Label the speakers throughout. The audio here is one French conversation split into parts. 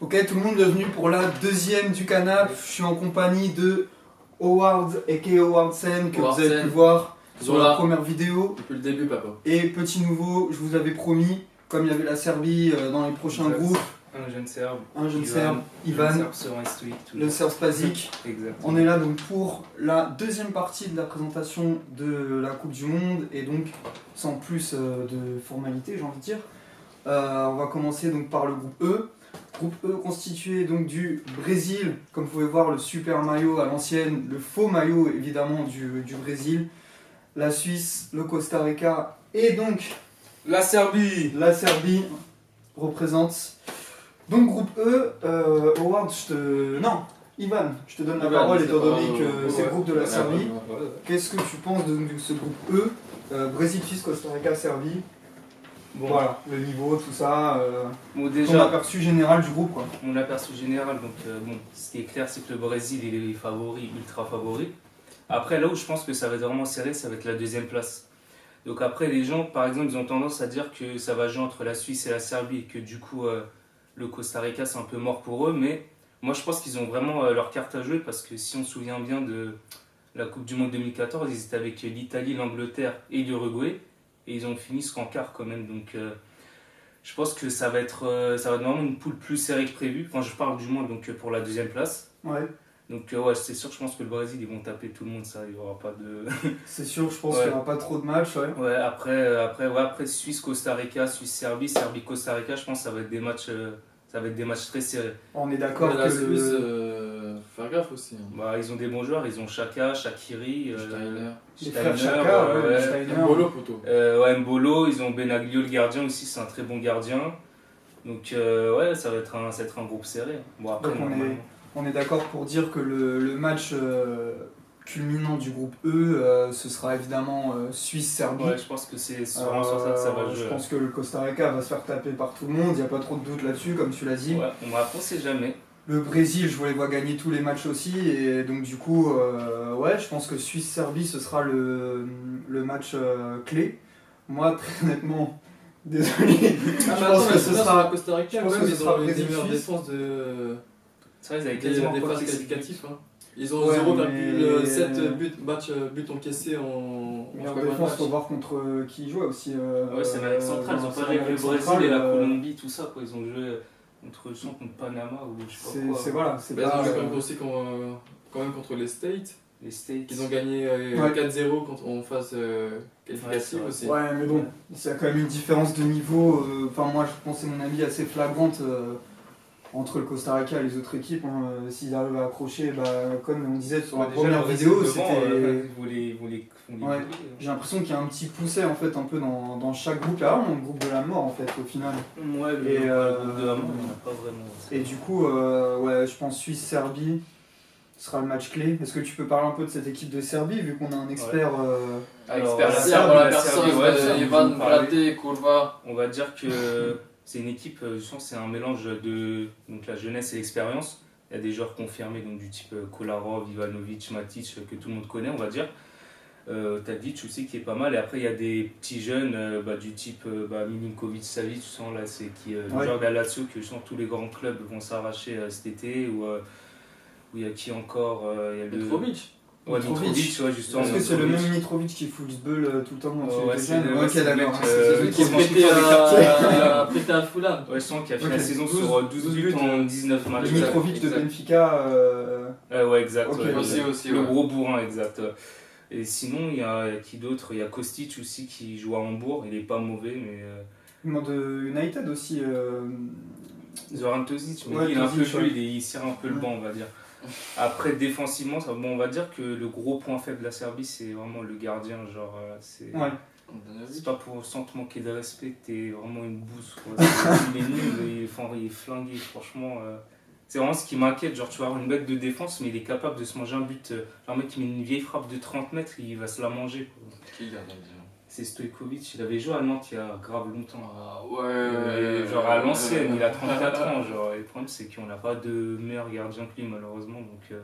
Speaker 1: Ok, tout le monde, bienvenue pour la deuxième du canap. Je suis en compagnie de Howard, aka Howard Sen, que
Speaker 2: Howard
Speaker 1: vous avez
Speaker 2: Sen.
Speaker 1: pu voir sur
Speaker 2: Voilà.
Speaker 1: la première vidéo.
Speaker 2: Depuis le début, papa.
Speaker 1: Et petit nouveau, je vous avais promis, comme il y avait la Serbie dans les prochains
Speaker 3: Exact.
Speaker 1: groupes,
Speaker 3: Un jeune Serbe.
Speaker 1: un jeune
Speaker 3: Ivan.
Speaker 1: Serbe, Ivan,
Speaker 3: Le Serbe sera stoïque.
Speaker 1: le Serbe Spasic.
Speaker 3: Exact.
Speaker 1: On est là donc pour la deuxième partie de la présentation de la Coupe du Monde et donc sans plus de formalité, j'ai envie de dire. On va commencer donc par le groupe E. Groupe E constitué donc du Brésil, comme vous pouvez voir le super maillot à l'ancienne, le faux maillot évidemment du Brésil, la Suisse, le Costa Rica et donc
Speaker 3: La Serbie.
Speaker 1: la Serbie représente. Donc groupe E, Howard, Ivan, je te donne la parole étant donné que c'est le groupe de la Serbie. Qu'est-ce que tu penses de ce groupe E, Brésil, Suisse, Costa Rica, Serbie?
Speaker 3: Bon,
Speaker 1: Voilà, le niveau, tout ça,
Speaker 3: bon,
Speaker 1: ton
Speaker 3: déjà,
Speaker 1: aperçu général du groupe quoi.
Speaker 3: mon aperçu général, donc bon, ce qui est clair, c'est que le Brésil il est favori, ultra favori. Après, là où je pense que ça va être vraiment serré, ça va être la deuxième place. Donc après, les gens, par exemple, ils ont tendance à dire que ça va jouer entre la Suisse et la Serbie et que du coup, le Costa Rica, c'est un peu mort pour eux. Mais moi, je pense qu'ils ont vraiment leur carte à jouer parce que si on se souvient bien de la Coupe du Monde 2014, ils étaient avec l'Italie, l'Angleterre et l'Uruguay et ils ont fini ce qu'en quart quand même. Donc je pense que ça va être vraiment une poule plus serrée que prévu. Enfin, je parle du moins donc, pour la deuxième place.
Speaker 1: Ouais,
Speaker 3: Donc ouais, c'est sûr, je pense que le Brésil, ils vont taper tout le monde, ça, il n'y aura pas de...
Speaker 1: c'est sûr, je pense
Speaker 3: Ouais.
Speaker 1: qu'il n'y aura pas trop de matchs, ouais.
Speaker 3: Ouais, après Suisse-Costa Rica, Suisse-Serbie, Serbie-Costa Rica, je pense que ça va être des matchs très serrés.
Speaker 1: On est d'accord
Speaker 2: Mais
Speaker 1: que
Speaker 2: la Suisse,
Speaker 1: le...
Speaker 2: faire gaffe aussi. Hein.
Speaker 3: Bah, ils ont des bons joueurs, ils ont Chaka, Shaqiri,
Speaker 2: Steiner.
Speaker 1: les frères
Speaker 3: Steiner,
Speaker 1: Chaka,
Speaker 3: ouais.
Speaker 1: Steiner.
Speaker 2: Mbolo, plutôt.
Speaker 3: Ouais, Mbolo, ils ont Benaglio le gardien aussi, c'est un très bon gardien. Donc ouais, ça va être un groupe serré. Bon après,
Speaker 1: Donc,
Speaker 3: normalement.
Speaker 1: On est d'accord pour dire que le match culminant du groupe E, ce sera évidemment Suisse-Serbie.
Speaker 3: Ouais, je pense que c'est vraiment sur ça que ça va jouer.
Speaker 1: Je pense que le Costa Rica va se faire taper par tout le monde, il n'y a pas trop de doute là-dessus, comme tu l'as dit.
Speaker 3: Ouais, après, on sait jamais.
Speaker 1: Le Brésil, je les vois gagner tous les matchs aussi, et donc du coup, ouais, je pense que Suisse-Serbie, ce sera le match clé. Moi, très honnêtement, désolé, je pense que ce sera...
Speaker 2: Costa Rica,
Speaker 1: je pense
Speaker 2: quand
Speaker 1: que
Speaker 2: même,
Speaker 1: ce
Speaker 2: ils
Speaker 1: sera
Speaker 2: ont une des
Speaker 1: Brésil-Suisse.
Speaker 2: meilleures défenses
Speaker 3: C'est vrai, ils avaient
Speaker 2: des
Speaker 3: quasiment pas
Speaker 2: phases
Speaker 3: pris
Speaker 2: qualificatives. Hein. Ils ont
Speaker 1: Ouais,
Speaker 2: 0,7
Speaker 1: mais-
Speaker 2: buts encaissés en
Speaker 1: Meilleure
Speaker 2: combien de
Speaker 1: défense,
Speaker 2: matchs
Speaker 1: faut voir contre qui il jouait aussi.
Speaker 3: Ouais, c'est l'Amérique centrale, ils ont
Speaker 1: c'est
Speaker 3: pas joué avec le
Speaker 1: l'Amérique
Speaker 3: Brésil et la
Speaker 1: centrale,
Speaker 3: Colombie, tout ça, quoi. Ils ont joué contre Panama ou je sais pas quoi.
Speaker 1: C'est voilà, c'est
Speaker 2: Bah, ils
Speaker 1: pas.
Speaker 2: ont joué quand même aussi quand même contre les States.
Speaker 3: Les States.
Speaker 2: Ils ont gagné 4-0 en phase qualificative
Speaker 3: Ouais,
Speaker 2: aussi.
Speaker 1: Ouais, mais bon, il y a quand même une différence de niveau. Enfin, moi, je pense, c'est mon avis, assez flagrante entre le Costa Rica et les autres équipes. Hein. S'ils arrivent à accrocher, bah, comme on disait sur la
Speaker 3: Déjà,
Speaker 1: première
Speaker 3: le Brésil
Speaker 1: vidéo,
Speaker 3: devant,
Speaker 1: c'était.
Speaker 3: vous les
Speaker 1: Ouais. J'ai l'impression qu'il y a un petit pousset en fait, un peu dans chaque groupe. Là, on est le groupe de la mort en fait, au final.
Speaker 3: Ouais, le
Speaker 1: Et,
Speaker 3: groupe de la mort, il n'y en a pas vraiment.
Speaker 1: Et du coup, ouais, je pense Suisse-Serbie sera le match clé. Est-ce que tu peux parler un peu de cette équipe de Serbie, vu qu'on a un expert
Speaker 3: Alors,
Speaker 2: Expert
Speaker 3: la
Speaker 2: serbe,
Speaker 3: Serbie,
Speaker 2: la
Speaker 3: la
Speaker 2: personne
Speaker 3: Serbie, ouais,
Speaker 2: Ivan
Speaker 3: vous parlez.
Speaker 2: Blate, Kurva.
Speaker 3: On va dire que c'est une équipe, je sens que c'est un mélange de donc, la jeunesse et l'expérience. Il y a des joueurs confirmés, donc du type Kolarov, Ivanovic, Matic, que tout le monde connaît, on va dire. Tadic aussi qui est pas mal. Et après, il y a des petits jeunes du type Milinkovic, Savic, tu sens là, c'est le
Speaker 1: Ouais.
Speaker 3: joueur de la Lazio que je sens tous les grands clubs vont s'arracher cet été. Ou il y a qui encore il y a le...
Speaker 2: Mitrovic.
Speaker 3: Ouais,
Speaker 1: Mitrovic.
Speaker 3: Mitrovic, ouais, justement.
Speaker 1: Est-ce que c'est le
Speaker 3: Mitrovic.
Speaker 1: même Mitrovic qui fout le bull tout le temps quand
Speaker 3: Ouais,
Speaker 1: il
Speaker 3: c'est
Speaker 1: était jeune?
Speaker 3: le-
Speaker 1: Ok,
Speaker 3: c'est le
Speaker 1: d'accord.
Speaker 3: mec,
Speaker 1: C'est
Speaker 3: celui
Speaker 1: celui
Speaker 3: qui
Speaker 1: qui
Speaker 3: est
Speaker 1: se
Speaker 3: prêté
Speaker 1: prêté
Speaker 2: Prêté à Fulham.
Speaker 3: Ouais, je sens qu'il a fait
Speaker 1: Ok.
Speaker 3: la saison
Speaker 2: 12
Speaker 3: sur 12 buts en 19 matchs.
Speaker 1: Le
Speaker 2: Exact,
Speaker 1: Mitrovic de
Speaker 2: exact.
Speaker 1: Benfica.
Speaker 3: Ouais, exact.
Speaker 1: Ok,
Speaker 3: ouais,
Speaker 2: aussi,
Speaker 3: le-
Speaker 2: aussi,
Speaker 3: Le
Speaker 2: ouais.
Speaker 3: gros bourrin, exact. Et sinon, il y a qui d'autre? Il y a Kostic aussi qui joue à Hambourg. Il est pas mauvais, mais.
Speaker 1: De United aussi.
Speaker 3: Zoran Tozic, mais
Speaker 1: Ouais,
Speaker 3: il est un peu
Speaker 1: Tozic,
Speaker 3: vieux,
Speaker 1: ouais.
Speaker 3: il serre un peu le banc, on va dire. Après, défensivement, on va dire que le gros point faible de la Serbie, c'est vraiment le gardien. Genre, c'est.
Speaker 1: Ouais.
Speaker 3: C'est pas pour sans te manquer de respect que t'es vraiment une bouse. Quoi. Il est nul, il est flingué, franchement. C'est vraiment ce qui m'inquiète. Genre, tu vas avoir une bête de défense, mais il est capable de se manger un but. Un mec qui met une vieille frappe de 30 mètres, il va se la manger. Quoi.
Speaker 2: Qui garde déjà?
Speaker 3: C'est Stojkovic, il avait joué à Nantes il y a grave longtemps.
Speaker 2: Ah ouais.
Speaker 3: Genre à l'ancienne, il a 34 ans. Genre, et le problème, c'est qu'on n'a pas de meilleur gardien que lui, malheureusement. Donc,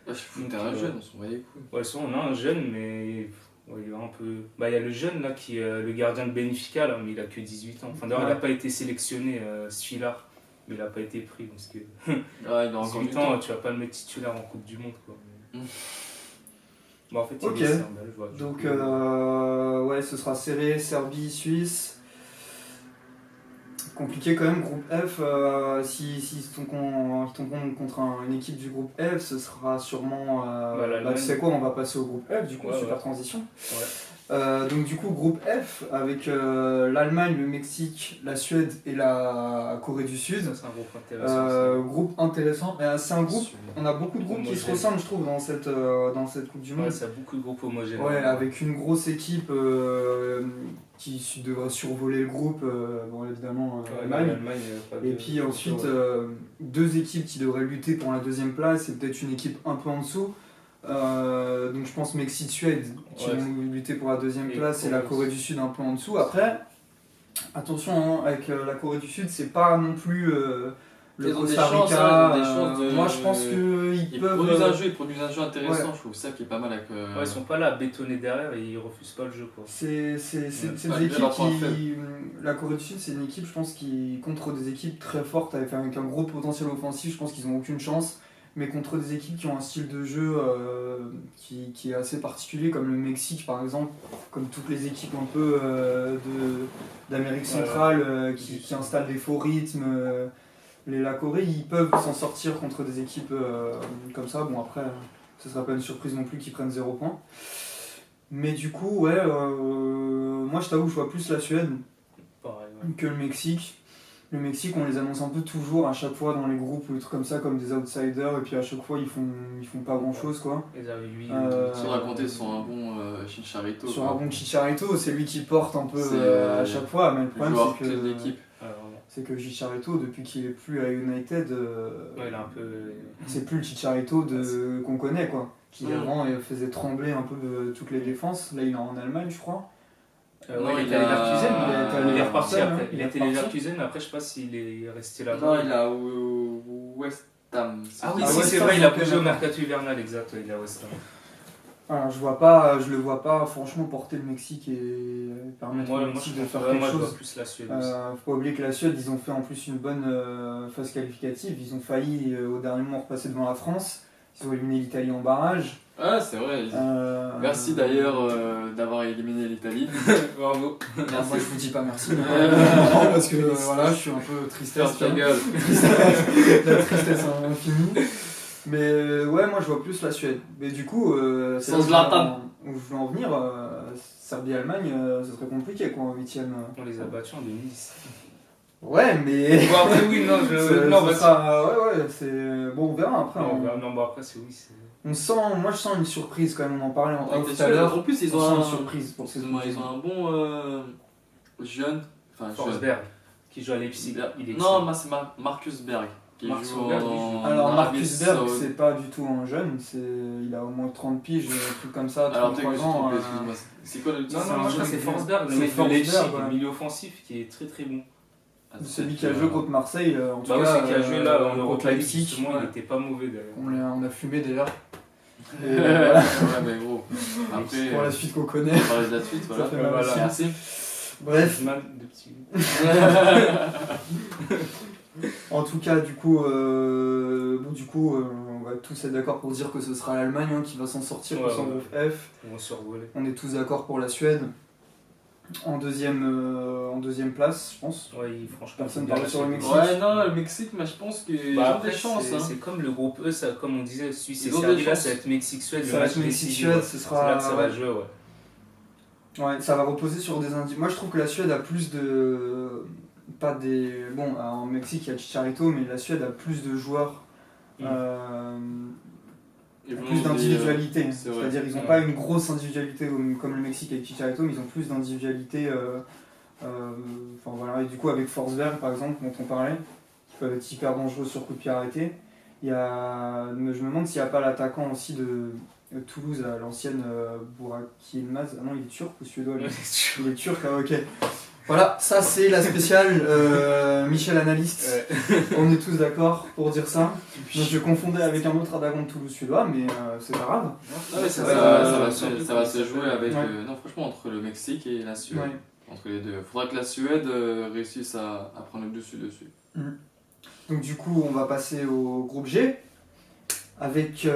Speaker 2: Je foutais un jeune, on s'en voyait les couilles.
Speaker 3: ouais, soit on a un jeune, mais ouais, il va un peu. Il y a le jeune là qui est le gardien de Benfica, là, mais il a que 18 ans. Enfin, d'ailleurs, il n'a pas été sélectionné, Sfilar. mais il n'a pas été pris parce que
Speaker 2: Ah, il a encore du
Speaker 3: 18 ans,
Speaker 2: temps.
Speaker 3: tu vas pas le mettre titulaire en Coupe du Monde quoi.
Speaker 2: Mm.
Speaker 3: Bon, en fait,
Speaker 1: Ok.
Speaker 3: il est serbe, je vois. Du
Speaker 1: Donc,
Speaker 3: coup,
Speaker 1: ouais, ce sera serré, Serbie, Suisse. Compliqué quand même, groupe F, si ton compte contre une équipe du groupe F, ce sera sûrement...
Speaker 3: l'Allemagne.
Speaker 1: tu sais quoi, on va passer au groupe F, du coup,
Speaker 3: Ouais,
Speaker 1: super
Speaker 3: ouais.
Speaker 1: transition.
Speaker 3: Ouais.
Speaker 1: Donc du coup, groupe F, avec l'Allemagne, le Mexique, la Suède et la Corée du Sud.
Speaker 3: Ça, c'est un groupe intéressant.
Speaker 1: Groupe intéressant. C'est un groupe,
Speaker 3: Celui-
Speaker 1: on a beaucoup de groupes qui se
Speaker 3: Homogène.
Speaker 1: ressemblent, je trouve, dans cette Coupe du Monde.
Speaker 3: Ouais, ça a beaucoup de groupes homogènes.
Speaker 1: Ouais, avec une grosse équipe qui devrait survoler le groupe, bon évidemment
Speaker 3: Ouais,
Speaker 1: l'Allemagne.
Speaker 3: l'Allemagne, pas
Speaker 1: Et
Speaker 3: de-
Speaker 1: puis ensuite,
Speaker 3: ouais.
Speaker 1: deux équipes qui devraient lutter pour la deuxième place, et peut-être une équipe un peu en dessous. Donc je pense Mexique-Suède qui
Speaker 3: Ouais.
Speaker 1: vont lutter pour la deuxième
Speaker 3: Et
Speaker 1: place, et la Corée du Sud un peu en dessous. Après, attention, hein, avec la Corée du Sud, c'est pas non plus le
Speaker 2: Ils ont des
Speaker 1: Costa
Speaker 2: chances,
Speaker 1: Rica.
Speaker 2: hein, ils ont des chances de-
Speaker 1: Moi je pense qu'ils
Speaker 2: Ils
Speaker 1: peuvent.
Speaker 2: produisent un jeu intéressant,
Speaker 1: Ouais.
Speaker 2: je trouve ça qui est pas mal avec.
Speaker 3: Ouais, ils sont pas là à bétonner derrière et ils refusent pas le jeu quoi.
Speaker 1: C'est
Speaker 2: Bah,
Speaker 1: des
Speaker 2: déjà, leur
Speaker 1: équipes
Speaker 2: point
Speaker 1: qui. La Corée du Sud, c'est une équipe, je pense, qui contre des équipes très fortes avec un gros potentiel offensif, je pense qu'ils n'ont aucune chance. Mais contre des équipes qui ont un style de jeu qui est assez particulier, comme le Mexique par exemple, comme toutes les équipes un peu d'Amérique centrale qui installent des faux rythmes. La Corée, ils peuvent s'en sortir contre des équipes comme ça. Bon, après, ce sera pas une surprise non plus qu'ils prennent 0 points. Mais du coup, ouais, moi je t'avoue, je vois plus la Suède
Speaker 3: Pareil, ouais.
Speaker 1: que le Mexique. Le Mexique, on les annonce un peu toujours à chaque fois dans les groupes ou des trucs comme ça, comme des outsiders, et puis à chaque fois ils font pas grand chose quoi.
Speaker 3: Ils avaient 8.
Speaker 2: Sans raconter sur un bon Chicharito.
Speaker 1: Sur
Speaker 2: quoi.
Speaker 1: un bon Chicharito, c'est lui qui porte un peu
Speaker 2: C'est,
Speaker 1: à chaque fois, mais le
Speaker 2: Le
Speaker 1: problème
Speaker 2: joueur
Speaker 1: c'est
Speaker 2: clé de
Speaker 1: que,
Speaker 2: l'équipe.
Speaker 1: c'est que Chicharito, depuis qu'il est plus à United,
Speaker 3: Ouais, il est un peu.
Speaker 1: c'est plus le Chicharito qu'on connaît quoi. Qui
Speaker 2: Mm.
Speaker 1: avant faisait trembler un peu toutes les défenses. Là il est en Allemagne je crois.
Speaker 3: Ouais,
Speaker 2: Non,
Speaker 3: il
Speaker 2: il
Speaker 3: était à Leverkusen,
Speaker 2: a-
Speaker 3: il est reparti
Speaker 1: Leverkusen,
Speaker 3: après.
Speaker 1: hein.
Speaker 3: Il a été
Speaker 1: Il est
Speaker 3: Leverkusen, mais après, je sais pas s'il est resté là-bas.
Speaker 2: Non, il a West Ham.
Speaker 3: Ah oui,
Speaker 1: Ah,
Speaker 3: si,
Speaker 1: West
Speaker 3: c'est
Speaker 1: Ham,
Speaker 3: vrai, il a
Speaker 1: ok,
Speaker 3: bougé au
Speaker 1: d'accord.
Speaker 3: mercato hivernal, exact, ouais, il est à West Ham.
Speaker 1: Alors je le vois pas franchement porter le Mexique et permettre au Mexique de faire quelque
Speaker 3: moi, je vois
Speaker 1: chose.
Speaker 3: plus la Suède aussi.
Speaker 1: Faut pas oublier que la Suède, ils ont fait en plus une bonne phase qualificative. Ils ont failli au dernier moment repasser devant la France. Ils ont éliminé l'Italie en barrage.
Speaker 2: Ah, c'est vrai. Merci d'ailleurs d'avoir éliminé l'Italie.
Speaker 3: Bravo.
Speaker 1: Moi
Speaker 2: Merci.
Speaker 1: je vous dis pas merci. Non, parce que voilà, je suis un peu tristesse.
Speaker 2: Ferme ta gueule.
Speaker 1: La tristesse infinie. Mais ouais, moi je vois plus la Suède. Mais du coup, c'est
Speaker 2: Sans
Speaker 1: là où
Speaker 2: Zlatan.
Speaker 1: où je veux en venir. Serbie-Allemagne, ce serait compliqué quoi en 8ème.
Speaker 3: On les a battus en 2010.
Speaker 1: Ouais, mais.
Speaker 3: Bon, après, oui, non, non,
Speaker 1: ça sera- ouais, c'est. Bon, on verra après.
Speaker 3: Non, non, bon, après, c'est oui.
Speaker 1: On sent, moi je sens une surprise quand même, on en parlait en
Speaker 2: Avec
Speaker 1: off
Speaker 2: les
Speaker 1: tout à
Speaker 2: Suèdes,
Speaker 1: l'heure.
Speaker 2: en plus, ils
Speaker 1: On
Speaker 2: ont
Speaker 1: sent une
Speaker 2: un.
Speaker 1: surprise pour ces
Speaker 2: Ils ont un bon jeune. Enfin, jeune.
Speaker 3: Forsberg, qui joue à Leipzig. Il est
Speaker 2: Non, moi, c'est Marcus Berg. Qui
Speaker 3: Marcus
Speaker 2: joue
Speaker 3: Berg,
Speaker 2: en
Speaker 1: Alors
Speaker 2: Arabie
Speaker 1: Marcus Berg,
Speaker 2: Saoudite.
Speaker 1: c'est pas du tout un jeune, il a au moins 30 piges, un truc comme ça,
Speaker 2: Alors, peut-être
Speaker 1: 33
Speaker 2: que je suis
Speaker 1: ans.
Speaker 2: trompé, excuse-moi. C'est quoi le titre
Speaker 3: Non, non, non, je crois que c'est Forsberg, le
Speaker 1: C'est
Speaker 3: mec de
Speaker 1: Forsberg,
Speaker 3: Leipzig,
Speaker 1: ouais.
Speaker 3: le milieu offensif, qui est très très bon.
Speaker 2: Ah,
Speaker 1: Celui qui a joué contre Marseille, en tout
Speaker 3: Bah,
Speaker 1: cas.
Speaker 3: aussi, qui a joué là en
Speaker 1: contre
Speaker 3: Europa League,
Speaker 1: Leipzig.
Speaker 3: justement, il était pas mauvais d'ailleurs.
Speaker 1: On a fumé d'ailleurs. Et,
Speaker 2: Ouais,
Speaker 1: voilà,
Speaker 2: mais gros. Après,
Speaker 1: pour la suite qu'on connaît.
Speaker 2: on va parler de la suite, voilà.
Speaker 1: Ça fait mal
Speaker 3: Voilà.
Speaker 1: aussi.
Speaker 2: Merci.
Speaker 1: Bref,
Speaker 3: Man de petit.
Speaker 1: en tout cas, du coup, on va tous être d'accord pour dire que ce sera l'Allemagne hein, qui va s'en sortir pour
Speaker 3: Ouais,
Speaker 1: son
Speaker 3: ouais.
Speaker 1: groupe F.
Speaker 3: On va survoler.
Speaker 1: On est tous d'accord pour la Suède. En deuxième place, je pense.
Speaker 3: Ouais, franchement.
Speaker 1: Personne
Speaker 3: bien
Speaker 1: parle
Speaker 3: la
Speaker 1: sur le
Speaker 3: Suède.
Speaker 1: Mexique.
Speaker 2: Ouais, non, le Mexique, mais je pense qu'ils
Speaker 3: Bah
Speaker 2: ont
Speaker 3: après,
Speaker 2: des chances.
Speaker 3: c'est
Speaker 2: Hein.
Speaker 3: c'est comme le groupe E, ça, comme on disait, Suisse et
Speaker 2: Ils ont des
Speaker 3: Serbie, là,
Speaker 2: chances.
Speaker 3: ça va être Mexique-Suède.
Speaker 1: Ça va être Mexique-Suède, ce
Speaker 3: C'est
Speaker 1: sera.
Speaker 3: là que ça va jouer, ouais.
Speaker 1: Ouais, ça va reposer sur des indices. Moi, je trouve que la Suède a plus de. Pas des. Bon, en Mexique, il y a Chicharito, mais la Suède a plus de joueurs.
Speaker 3: Mm.
Speaker 2: Ils vont
Speaker 1: Plus d'individualité.
Speaker 2: c'est vrai.
Speaker 1: C'est-à-dire, ils n'ont
Speaker 3: Ouais.
Speaker 1: pas une grosse individualité comme le Mexique avec Chicharito, mais ils ont plus d'individualité. Enfin voilà, et du coup, avec Forsberg, par exemple, dont on parlait, qui peut être hyper dangereux sur coup de pied arrêté. Je me demande s'il n'y a pas l'attaquant aussi de Toulouse, à l'ancienne Burak Yılmaz. Ah non, il est turc ou suédois lui Il est turc, ah ok. Voilà, ça c'est la spéciale Michel Analyste.
Speaker 3: Ouais.
Speaker 1: On est tous d'accord pour dire ça. Donc, je confondais avec un autre attaquant de Toulouse suédois, mais c'est pas grave.
Speaker 2: Ah ouais, ça,
Speaker 1: Ouais,
Speaker 2: ça va se jouer avec.
Speaker 1: Ouais.
Speaker 2: Non, franchement, entre le Mexique et la Suède.
Speaker 1: Ouais.
Speaker 2: Entre les deux. Faudra que la Suède réussisse à prendre le dessus.
Speaker 1: Donc du coup, on va passer au groupe G, avec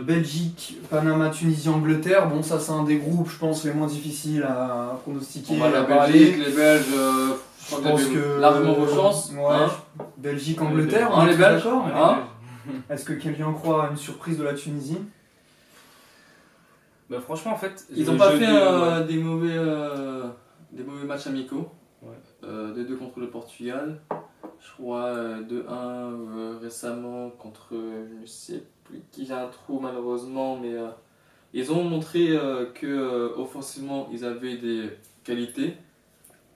Speaker 1: Belgique, Panama, Tunisie, Angleterre. Bon, ça c'est un des groupes, je pense, les moins difficiles à pronostiquer.
Speaker 2: La
Speaker 1: à
Speaker 2: Belgique,
Speaker 1: parler.
Speaker 2: les Belges, je
Speaker 1: Je
Speaker 2: crois
Speaker 1: pense
Speaker 2: que
Speaker 1: que
Speaker 2: largement vos chances.
Speaker 1: Ouais,
Speaker 2: Hein
Speaker 1: Belgique, Angleterre,
Speaker 2: Hein, les
Speaker 1: tous
Speaker 2: Belges
Speaker 1: d'accord.
Speaker 2: Hein
Speaker 1: Est-ce que quelqu'un croit à une surprise de la Tunisie?
Speaker 3: Bah, franchement, en fait,
Speaker 2: Ils
Speaker 3: le
Speaker 2: n'ont pas
Speaker 3: jeu
Speaker 2: fait
Speaker 3: de-
Speaker 2: des mauvais matchs amicaux.
Speaker 3: Ouais.
Speaker 2: 2-2 contre le Portugal. Je crois 2-1 récemment contre je ne sais plus qui, j'ai un trou malheureusement, mais ils ont montré que offensivement ils avaient des qualités,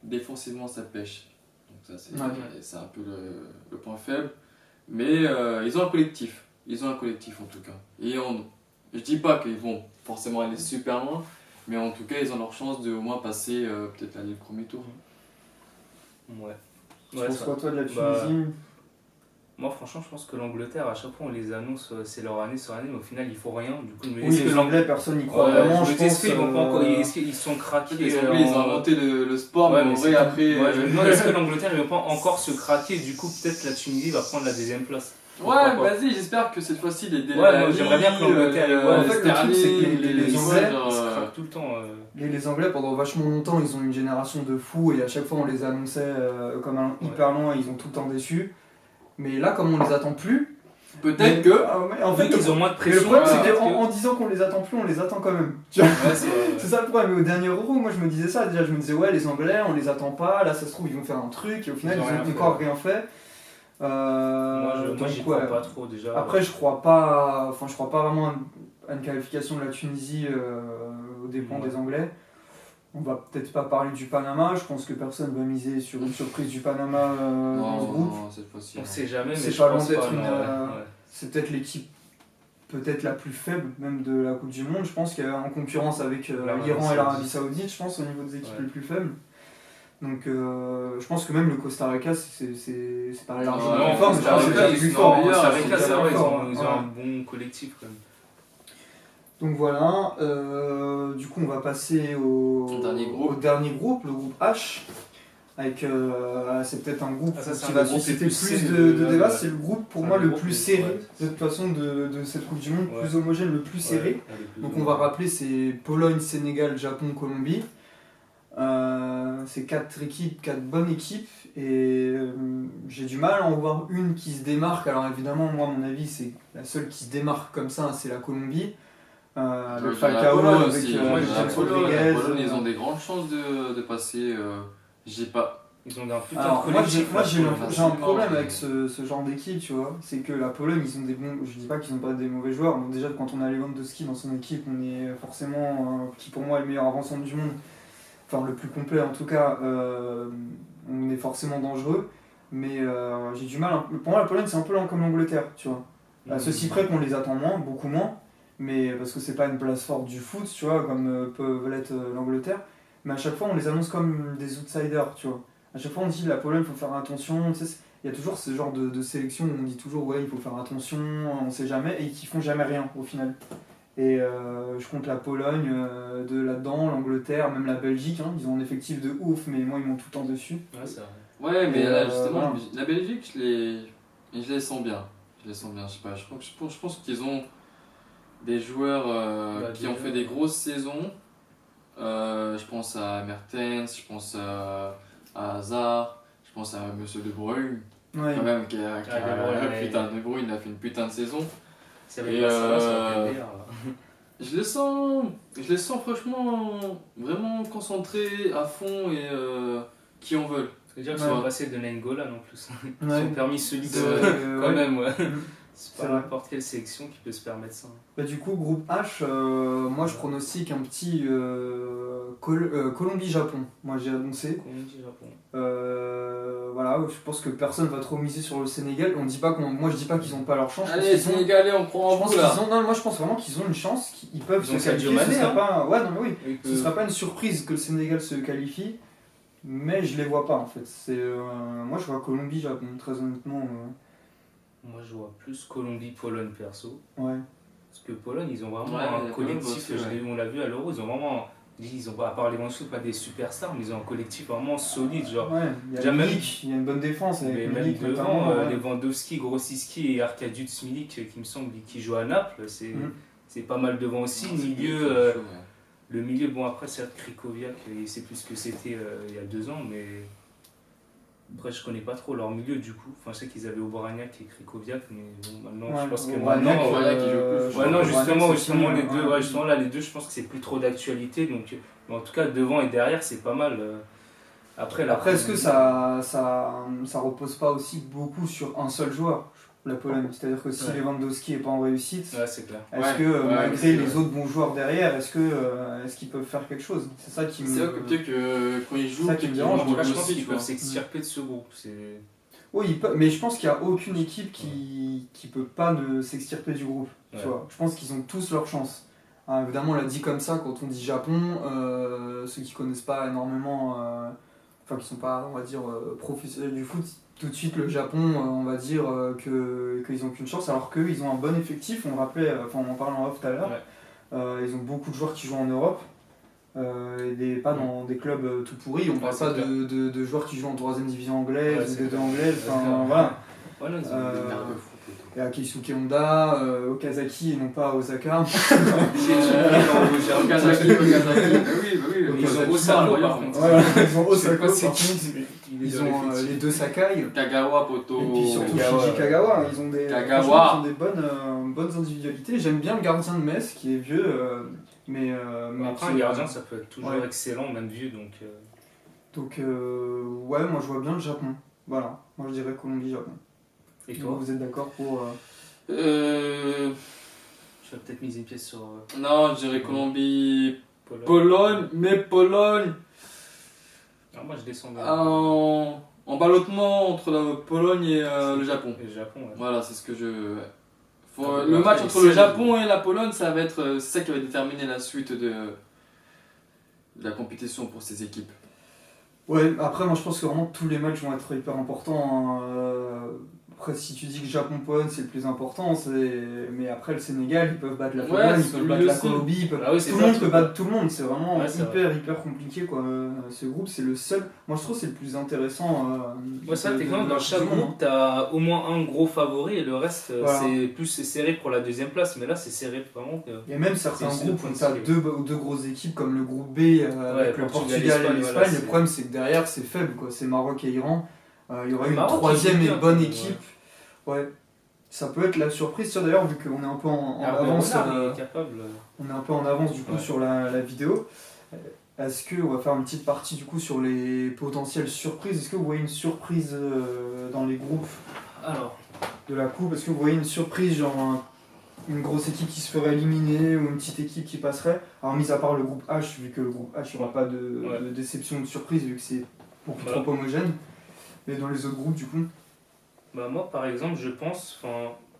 Speaker 2: défensivement ça pêche. Donc ça c'est un peu le point faible. Mais ils ont un collectif. Ils ont un collectif en tout cas. Je dis pas qu'ils vont forcément aller super loin, mais en tout cas ils ont leur chance de au moins passer peut-être aller le premier tour.
Speaker 3: Ouais.
Speaker 1: Tu
Speaker 3: Ouais,
Speaker 1: penses
Speaker 3: ça-
Speaker 1: quoi toi de la
Speaker 3: bah,
Speaker 1: Tunisie?
Speaker 3: Moi, franchement, je pense que l'Angleterre, à chaque fois, on les annonce, c'est leur année sur année, mais au final, ils font rien. Du coup, je me dis,
Speaker 1: Oui,
Speaker 3: est-ce que
Speaker 1: les Anglais, personne n'y croit
Speaker 3: Ouais,
Speaker 1: vraiment.
Speaker 3: je me dis, est-ce qu'ils vont pas encore.
Speaker 1: euh,
Speaker 3: Est-ce qu'ils sont craqués
Speaker 2: Les Anglais ils ont inventé le sport,
Speaker 3: Ouais,
Speaker 2: mais en
Speaker 3: mais
Speaker 2: vrai
Speaker 3: c'est-
Speaker 2: après.
Speaker 3: Ouais, je me demande, est-ce que l'Angleterre, ils vont pas encore se craquer. Du coup, peut-être la Tunisie va prendre la deuxième place. Pourquoi
Speaker 2: Ouais,
Speaker 3: pas.
Speaker 2: vas-y, j'espère que cette fois-ci les Dele
Speaker 3: Ouais,
Speaker 2: Alli,
Speaker 3: moi, j'aimerais bien que l'Angleterre,
Speaker 2: les
Speaker 3: ouais,
Speaker 1: en fait, le truc, c'est que les
Speaker 2: Sterling,
Speaker 1: Anglais,
Speaker 3: Ils se craquent tout le temps.
Speaker 1: Les Anglais, pendant vachement longtemps, ils ont une génération de fous et à chaque fois on les annonçait comme un hyper loin et ils ont tout le temps déçu. Mais là, comme on les attend plus,
Speaker 2: peut-être que.
Speaker 1: En fait,
Speaker 3: Ils ont moins de
Speaker 1: mais le
Speaker 3: pression.
Speaker 1: problème, c'est
Speaker 3: peut-être
Speaker 1: qu'en disant qu'on les attend plus, on les attend quand même. Tu vois,
Speaker 3: Ouais, c'est vrai.
Speaker 1: c'est ça le problème. Mais au dernier Euro, moi je me disais ça. Déjà, je me disais, ouais, les Anglais, on les attend pas. Là, ça se trouve, ils vont faire un truc et au final,
Speaker 3: Ils ont
Speaker 1: ils
Speaker 3: rien
Speaker 1: ont
Speaker 3: fait.
Speaker 1: encore rien fait.
Speaker 3: Moi,
Speaker 1: Donc,
Speaker 3: j'y crois
Speaker 1: ouais.
Speaker 3: pas trop déjà.
Speaker 1: Après, je crois pas vraiment à une qualification de la Tunisie aux dépens
Speaker 3: Ouais.
Speaker 1: des Anglais. On va peut-être pas parler du Panama. Je pense que personne va miser sur une surprise du Panama dans ce groupe.
Speaker 2: Non, cette fois-ci.
Speaker 3: On
Speaker 2: non.
Speaker 3: sait jamais, mais
Speaker 1: C'est
Speaker 3: je
Speaker 1: pas loin
Speaker 3: pense
Speaker 1: d'être
Speaker 3: pas.
Speaker 1: une,
Speaker 3: non, ouais.
Speaker 1: C'est peut-être l'équipe peut-être la plus faible même de la Coupe du Monde. Je pense qu'elle est en concurrence avec
Speaker 3: L'Arabie
Speaker 1: l'Iran et l'Arabie
Speaker 3: Saoudite.
Speaker 1: Saoudite, je pense, au niveau des équipes
Speaker 3: Ouais.
Speaker 1: les plus faibles. Donc je pense que même le Costa Rica, c'est pas largement
Speaker 2: Non,
Speaker 1: plus fort, mais je pense que c'est
Speaker 2: Costa
Speaker 1: déjà
Speaker 2: Rica,
Speaker 1: plus
Speaker 2: ils
Speaker 1: fort.
Speaker 2: sont meilleurs,
Speaker 3: Costa
Speaker 2: ils sont
Speaker 3: Rica, c'est
Speaker 2: déjà
Speaker 3: vrai,
Speaker 2: plus forts,
Speaker 3: ils ont un bon collectif quand même.
Speaker 1: Donc voilà, du coup on va passer au dernier groupe, le groupe H. Avec, c'est peut-être un groupe
Speaker 3: Ça, c'est
Speaker 1: qui
Speaker 3: un
Speaker 1: va
Speaker 3: des groupes
Speaker 1: susciter
Speaker 3: les
Speaker 1: plus
Speaker 3: plus serrés
Speaker 1: de
Speaker 3: de-
Speaker 1: débats.
Speaker 3: ouais.
Speaker 1: C'est le groupe pour
Speaker 3: C'est
Speaker 1: moi
Speaker 3: un
Speaker 1: le
Speaker 3: des
Speaker 1: plus
Speaker 3: groupes,
Speaker 1: serré
Speaker 3: ouais.
Speaker 1: de toute façon de cette Coupe du Monde,
Speaker 3: Ouais.
Speaker 1: plus homogène, le plus serré. Donc on va rappeler, c'est Pologne, Sénégal, Japon, Colombie. C'est 4 équipes, 4 bonnes équipes. Et j'ai du mal à en voir une qui se démarque. Alors évidemment, moi, à mon avis, c'est la seule qui se démarque comme ça, c'est la Colombie. Le Falcao avec James Rodriguez.
Speaker 2: Pologne, ils ont des grandes chances de passer. J'ai pas.
Speaker 3: Ils ont un putain
Speaker 1: Alors,
Speaker 3: de
Speaker 1: moi
Speaker 3: collectif.
Speaker 1: j'ai un problème avec ce genre d'équipe, tu vois. C'est que la Pologne, ils ont des bons. Je dis pas qu'ils ont pas des mauvais joueurs. Donc déjà, quand on a Lewandowski dans son équipe, on est forcément, qui pour moi est le meilleur avant-centre du monde, enfin le plus complet en tout cas, on est forcément dangereux. Mais j'ai du mal. Pour moi, la Pologne, c'est un peu comme l'Angleterre, tu vois. À ceci près qu'on les attend moins, beaucoup moins. Mais parce que c'est pas une place forte du foot, tu vois, comme peut l'être l'Angleterre. Mais à chaque fois, on les annonce comme des outsiders, tu vois. À chaque fois, on dit la Pologne, il faut faire attention. Tu sais, il y a toujours ce genre de sélection où on dit toujours, ouais, il faut faire attention, on sait jamais, et qui font jamais rien au final. Et je compte la Pologne de là-dedans, l'Angleterre, même la Belgique. Hein, ils ont un effectif de ouf, mais moi, ils m'ont tout le temps dessus.
Speaker 3: Ouais, c'est vrai.
Speaker 2: Ouais, mais là, justement,
Speaker 1: voilà.
Speaker 2: la Belgique, je les sens bien. Je sais pas. Je pense qu'ils ont des joueurs qui ont fait des grosses saisons. Je pense à Mertens, je pense à Hazard, je pense à Monsieur De Bruyne,
Speaker 1: Ouais.
Speaker 2: quand même,
Speaker 3: De Bruyne,
Speaker 2: il a fait une putain de saison.
Speaker 3: Ça va être ça, ça va être meilleur.
Speaker 2: Je les sens franchement vraiment concentrés à fond et qui en veulent.
Speaker 3: Faut dire qu'ils
Speaker 1: Ouais.
Speaker 3: sont passés de Nainggolan en plus. Ils
Speaker 1: Ouais.
Speaker 3: ont permis celui de. Quand
Speaker 1: Ouais.
Speaker 3: même, ouais. C'est
Speaker 1: C'est
Speaker 3: pas
Speaker 1: vrai.
Speaker 3: n'importe quelle sélection qui peut se permettre ça.
Speaker 1: Bah, du coup, groupe H, moi je pronostique un petit Colombie-Japon. Moi j'ai annoncé.
Speaker 3: Colombie, Japon.
Speaker 1: Voilà, je pense que personne va trop miser sur le Sénégal. Moi je dis pas qu'ils ont pas leur chance.
Speaker 2: Allez, Sénégalais, on prend en bout là.
Speaker 1: Moi je pense vraiment qu'ils ont une chance, qu'ils peuvent
Speaker 3: Ils ont
Speaker 1: se
Speaker 3: Sadio
Speaker 1: qualifier.
Speaker 3: Mané,
Speaker 1: Ce serait pas, ouais, non, mais oui.
Speaker 3: Et
Speaker 1: Ce sera pas une surprise que le Sénégal se qualifie, mais je les vois pas en fait. Moi je vois Colombie-Japon, très honnêtement.
Speaker 3: Moi je vois plus Colombie-Pologne perso.
Speaker 1: Ouais.
Speaker 3: Parce que Pologne, ils ont vraiment
Speaker 2: Ouais,
Speaker 3: un
Speaker 2: la
Speaker 3: collectif,
Speaker 2: Pologne aussi, ouais.
Speaker 3: on l'a vu à l'Euro, ils ont vraiment Ils ont, à part Lewandowski, pas des superstars, mais ils ont un collectif vraiment solide. Genre,
Speaker 1: Ouais, il y a
Speaker 3: déjà même-
Speaker 1: Milik, il y a une bonne défense
Speaker 3: mais
Speaker 1: avec
Speaker 3: même
Speaker 1: Milik
Speaker 3: devant,
Speaker 1: notamment. Ouais.
Speaker 3: Lewandowski, Grosicki et Arkadiusz Milik, qui me semble qui joue à Naples, c'est pas mal devant aussi. Milieu, le milieu, bon après c'est Krikoviak, c'est plus ce que c'était il y a 2 ans, mais après je connais pas trop leur milieu du coup. Enfin je sais qu'ils avaient Obraniak et Krikoviak, mais bon, maintenant je pense que
Speaker 1: Obraniak,
Speaker 3: maintenant...
Speaker 2: Obraniak, il joue plus.
Speaker 3: Ouais, non, justement,
Speaker 1: Obraniak, c'est fini,
Speaker 3: les deux,
Speaker 1: ouais.
Speaker 3: ouais, justement, là, les deux, je pense que c'est plus trop d'actualité. Donc, mais en tout cas, devant et derrière, c'est pas mal. Après,
Speaker 1: Après, est-ce que ça repose pas aussi beaucoup sur un seul joueur, la Pologne? C'est-à-dire que si
Speaker 3: Ouais.
Speaker 1: Lewandowski n'est pas en réussite,
Speaker 3: Ouais, c'est clair.
Speaker 1: est-ce
Speaker 2: Ouais,
Speaker 1: que
Speaker 2: ouais,
Speaker 1: malgré
Speaker 2: c'est
Speaker 1: les
Speaker 2: vrai.
Speaker 1: autres bons joueurs derrière, est-ce qu'ils peuvent faire quelque chose? C'est ça qui me.
Speaker 2: C'est vrai que peut-être que quand ils jouent,
Speaker 1: Ça qui me
Speaker 2: peut-être
Speaker 1: dérange,
Speaker 3: En
Speaker 2: qu'ils
Speaker 3: tout cas, je
Speaker 2: jouent
Speaker 3: pense
Speaker 2: aussi,
Speaker 3: qu'ils
Speaker 2: tu
Speaker 3: peuvent
Speaker 2: vois.
Speaker 3: s'extirper de ce groupe.
Speaker 1: Oui, mais je pense qu'il n'y a aucune équipe qui peut pas s'extirper du groupe.
Speaker 3: Ouais.
Speaker 1: Tu vois. Je pense qu'ils ont tous leur chance. Hein, évidemment, on l'a dit comme ça quand on dit Japon, ceux qui connaissent pas énormément, enfin qui sont pas, on va dire, professionnels du foot, tout de suite le Japon, on va dire qu'ils ont qu'une chance, alors qu'eux, ils ont un bon effectif. On le rappelait, enfin on en parlait en off tout à l'heure.
Speaker 3: Ouais.
Speaker 1: Ils ont beaucoup de joueurs qui jouent en Europe. Pas dans des clubs tout pourris, on parle
Speaker 3: c'est
Speaker 1: pas
Speaker 3: clair.
Speaker 1: de joueurs qui jouent en 3ème division anglaise
Speaker 3: Ouais,
Speaker 1: ou
Speaker 3: c'est
Speaker 1: D2
Speaker 3: clair.
Speaker 1: anglaise,
Speaker 3: C'est
Speaker 1: enfin
Speaker 3: clair.
Speaker 1: voilà.
Speaker 3: Ouais, non, ils ont
Speaker 1: Euh,
Speaker 3: des
Speaker 2: Merde
Speaker 3: merdes.
Speaker 2: de foot et tout.
Speaker 1: Il y a Keisuke Honda, Okazaki et non pas Osaka.
Speaker 2: Okazaki. Oui, oui,
Speaker 3: Ils ont
Speaker 2: Okazaki,
Speaker 3: Osaka,
Speaker 2: incroyable.
Speaker 3: par contre.
Speaker 1: Voilà, ils ont
Speaker 3: Je sais
Speaker 1: Osaka,
Speaker 3: pas c'est
Speaker 1: par
Speaker 3: qui,
Speaker 1: contre.
Speaker 3: il est
Speaker 1: Ils
Speaker 3: dans
Speaker 1: ont
Speaker 3: l'effectif.
Speaker 1: les deux Sakai.
Speaker 2: Kagawa, Poto.
Speaker 1: Et puis surtout
Speaker 3: Kagawa.
Speaker 1: Shinji Kagawa. Ils ont des,
Speaker 2: Kagawa.
Speaker 1: franchement, ils ont des bonnes individualités. J'aime bien le gardien de Metz qui est vieux, mais
Speaker 3: Après,
Speaker 1: qui-
Speaker 3: un gardien, ça peut être toujours
Speaker 1: Ouais.
Speaker 3: excellent, même vieux.
Speaker 1: Donc ouais, moi je vois bien le Japon. Voilà, moi je dirais Colombie-Japon.
Speaker 3: Et toi,
Speaker 1: Vous êtes d'accord pour...
Speaker 3: tu vas peut-être miser une pièce sur
Speaker 2: Non, je dirais Colombie,
Speaker 3: Pologne.
Speaker 2: Pologne, mais Pologne
Speaker 3: Alors, moi, je descends
Speaker 2: en ballottement entre la Pologne et le Japon.
Speaker 3: Le Japon, ouais.
Speaker 2: Voilà, c'est ce que je.
Speaker 3: Ah,
Speaker 2: Le
Speaker 3: bah,
Speaker 2: match
Speaker 3: après,
Speaker 2: entre le
Speaker 3: c'est-
Speaker 2: Japon et la Pologne, ça va être, c'est ça qui va déterminer la suite de la compétition pour ces équipes.
Speaker 1: Ouais, après moi je pense que vraiment tous les matchs vont être hyper importants. Hein. Après si tu dis que Japon-Pologne c'est le plus important, mais après le Sénégal ils peuvent battre la
Speaker 2: Ouais,
Speaker 1: Pologne, ils
Speaker 2: c'est
Speaker 1: peuvent battre la
Speaker 2: aussi.
Speaker 1: Colombie, ils peuvent...
Speaker 3: Ah oui, c'est
Speaker 1: tout
Speaker 3: ça,
Speaker 1: le monde
Speaker 3: tu
Speaker 1: peut
Speaker 3: vois.
Speaker 1: battre tout le monde, c'est vraiment
Speaker 3: Ouais, c'est
Speaker 1: hyper compliqué quoi. Ce groupe c'est le seul, moi je trouve que c'est le plus intéressant.
Speaker 3: Ouais, ça,
Speaker 1: de-
Speaker 3: t'es quand même
Speaker 1: de-
Speaker 3: dans
Speaker 1: de-
Speaker 3: chaque
Speaker 1: du monde.
Speaker 3: groupe, t'as au moins un gros favori et le reste,
Speaker 1: Voilà.
Speaker 3: c'est serré pour la deuxième place. Mais là, c'est serré vraiment.
Speaker 1: Il y a même certains
Speaker 3: C'est
Speaker 1: groupes où
Speaker 3: aussi
Speaker 1: tu as
Speaker 3: possible.
Speaker 1: deux grosses équipes comme le groupe B avec le Portugal et
Speaker 3: Espagne,
Speaker 1: l'Espagne.
Speaker 3: voilà,
Speaker 1: Le
Speaker 3: c'est-
Speaker 1: problème c'est que derrière c'est faible, quoi. C'est Maroc et Iran. Il y aura
Speaker 3: Le
Speaker 1: une
Speaker 3: Maroc,
Speaker 1: troisième
Speaker 3: ils
Speaker 1: et
Speaker 3: jouent bien,
Speaker 1: bonne
Speaker 3: ouais.
Speaker 1: équipe. Ouais. Ça peut être la surprise, tiens, d'ailleurs, vu qu'on est un peu en
Speaker 3: Alors,
Speaker 1: avance.
Speaker 3: Renard, il est capable.
Speaker 1: On est un peu en avance du coup
Speaker 3: Ouais.
Speaker 1: sur la vidéo. Est-ce que on va faire une petite partie du coup sur les potentielles surprises? Est-ce que vous voyez une surprise dans les groupes
Speaker 3: Alors,
Speaker 1: de la coupe? Est-ce que vous voyez une surprise, genre une grosse équipe qui se ferait éliminer ou une petite équipe qui passerait? Alors mis à part le groupe H, vu que le groupe H il n'y aura pas de déception ou de surprise vu que c'est beaucoup
Speaker 3: Voilà.
Speaker 1: trop homogène. Mais dans les autres groupes du coup.
Speaker 3: bah moi, par exemple, je pense.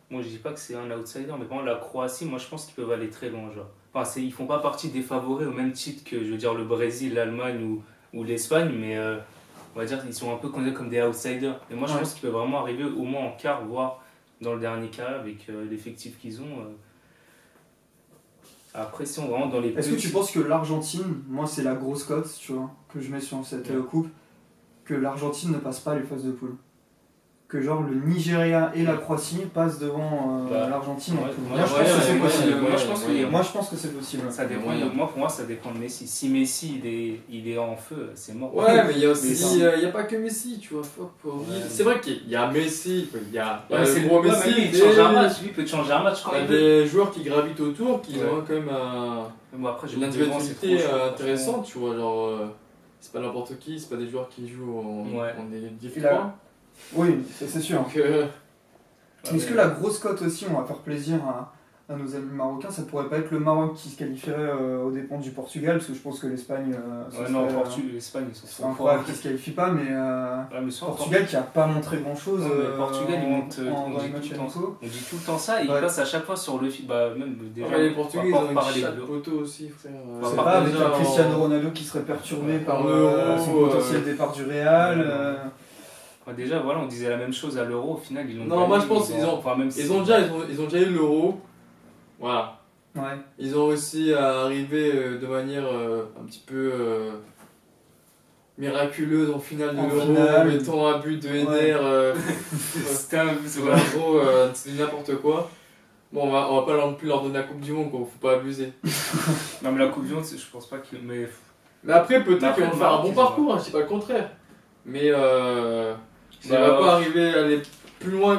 Speaker 3: Moi, je dis pas que c'est un outsider, mais bon, la Croatie, moi, je pense qu'ils peuvent aller très loin. Genre. Ils font pas partie des favoris au même titre que, je veux dire, le Brésil, l'Allemagne ou l'Espagne, mais on va dire qu'ils sont un peu considérés comme des outsiders. Et moi, je
Speaker 1: Ouais.
Speaker 3: pense qu'ils peuvent vraiment arriver au moins en quart, voire dans le dernier quart avec l'effectif qu'ils ont. Après, si on vraiment dans les
Speaker 1: Est-ce que tu
Speaker 3: petits-
Speaker 1: penses que l'Argentine, moi c'est la grosse cote, tu vois, que je mets sur cette
Speaker 3: Ouais.
Speaker 1: coupe, que l'Argentine ne passe pas les phases de poule? Que genre le Nigeria et la Croatie passent devant
Speaker 3: Bah,
Speaker 1: l'Argentine en
Speaker 3: ouais,
Speaker 1: poule.
Speaker 3: ouais,
Speaker 1: Moi je pense que c'est
Speaker 3: ouais,
Speaker 1: possible.
Speaker 3: ouais, moi, je pense que-
Speaker 1: Moi je pense que c'est possible.
Speaker 3: Ça dépend
Speaker 2: moyen.
Speaker 3: pour moi, ça dépend de Messi. Si Messi il est en feu, c'est mort.
Speaker 2: Ouais, mais il y a
Speaker 3: Mais
Speaker 2: aussi,
Speaker 3: ça-
Speaker 2: il y a pas que Messi, tu vois. Faut oublier.
Speaker 3: Ouais.
Speaker 2: C'est vrai qu'il y a Messi, il y a
Speaker 3: Ouais, mais c'est
Speaker 2: le gros
Speaker 3: ouais,
Speaker 2: Messi,
Speaker 3: mais lui, il
Speaker 2: mais
Speaker 3: change un match, lui il peut te changer un match quand
Speaker 2: t'as
Speaker 3: il veut.
Speaker 2: des joueurs qui gravitent autour, qui
Speaker 3: Ouais.
Speaker 2: ont quand même
Speaker 3: Mais bon, après,
Speaker 2: une
Speaker 3: devant, c'est
Speaker 2: individualité
Speaker 3: trop chaud,
Speaker 2: intéressante, tu vois. Genre, c'est pas n'importe qui, c'est pas des joueurs qui jouent
Speaker 3: Ouais.
Speaker 2: en des div
Speaker 1: Il a-
Speaker 2: 3.
Speaker 1: Oui, ça, c'est sûr.
Speaker 2: Donc,
Speaker 3: Ouais,
Speaker 1: Est-ce que
Speaker 3: mais-
Speaker 1: la grosse cote aussi, on va faire plaisir à nos amis marocains, ça pourrait pas être le Maroc qui se qualifierait aux dépens du Portugal, parce que je pense que l'Espagne, ce
Speaker 3: Ouais, non,
Speaker 1: serait,
Speaker 3: l'Espagne, ils sont
Speaker 1: c'est
Speaker 3: trop
Speaker 1: incroyable
Speaker 3: forts.
Speaker 1: qu'ils se qualifient pas, mais
Speaker 3: Ouais, mais soit
Speaker 1: Portugal qui a pas montré grand chose
Speaker 3: Non, mais Portugal, ils montent, on
Speaker 1: dans les
Speaker 3: dit
Speaker 1: matchs
Speaker 3: tout le temps.
Speaker 1: amicaux.
Speaker 3: On dit tout le temps ça, et ils
Speaker 1: Ouais.
Speaker 3: passent à chaque fois sur le fil. Bah, même déjà.
Speaker 2: ouais, les Portugais, ils
Speaker 3: on va
Speaker 2: ont
Speaker 3: pas
Speaker 2: une
Speaker 3: parler
Speaker 2: chatte
Speaker 3: de-
Speaker 2: poteau aussi, frère.
Speaker 3: On
Speaker 1: C'est
Speaker 3: va
Speaker 1: pas avec
Speaker 2: déjà
Speaker 1: un Cristiano Ronaldo qui serait perturbé par
Speaker 2: en Euro,
Speaker 1: son potentiel départ du Real.
Speaker 3: Ouais. Ouais, déjà, voilà, on disait la même chose à l'Euro, au final, ils l'ont
Speaker 2: Non,
Speaker 3: gagné,
Speaker 2: moi, je pense qu'ils ont-
Speaker 3: enfin, même si-
Speaker 2: Ils ont déjà eu l'Euro. Voilà.
Speaker 1: Ouais.
Speaker 2: Ils ont réussi à arriver de manière un petit peu miraculeuse en finale de
Speaker 1: En
Speaker 2: l'Euro,
Speaker 1: finale.
Speaker 2: mettant un but de Eder.
Speaker 3: C'était un
Speaker 2: C'est en gros, c'est n'importe quoi. Bon, on va pas non plus leur donner la Coupe du Monde, quoi, faut pas abuser.
Speaker 3: Non, mais la Coupe du Monde, je pense pas qu'ils. Mais
Speaker 2: Mais après, peut-être
Speaker 3: Après,
Speaker 2: qu'ils vont
Speaker 3: le
Speaker 2: faire un
Speaker 3: Maroc,
Speaker 2: bon
Speaker 3: ils
Speaker 2: parcours, hein, je dis pas le contraire. Mais ça
Speaker 3: Bah,
Speaker 2: va pas arriver à aller plus loin